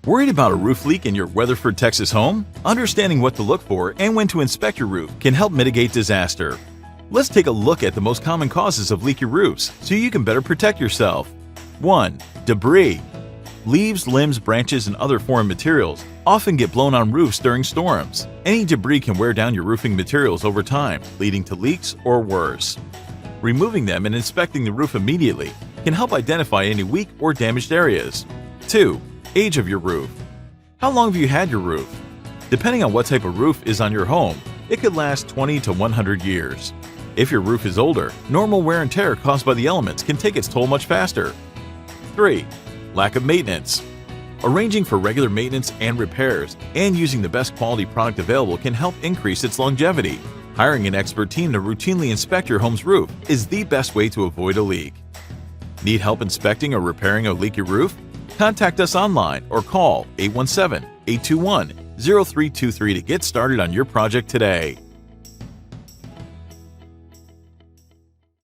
Worried about a roof leak in your Weatherford, Texas home? Understanding what to look for and when to inspect your roof can help mitigate disaster. Let's take a look at the most common causes of leaky roofs so you can better protect yourself. 1. Debris. Leaves, limbs, branches, and other foreign materials often get blown on roofs during storms. Any debris can wear down your roofing materials over time, leading to leaks or worse. Removing them and inspecting the roof immediately can help identify any weak or damaged areas. 2. Age of your roof. How long have you had your roof? Depending on what type of roof is on your home, it could last 20 to 100 years. If your roof is older, normal wear and tear caused by the elements can take its toll much faster. 3. Lack of maintenance. Arranging for regular maintenance and repairs and using the best quality product available can help increase its longevity. Hiring an expert team to routinely inspect your home's roof is the best way to avoid a leak. Need help inspecting or repairing a leaky roof? Contact us online or call 817-821-0323 to get started on your project today.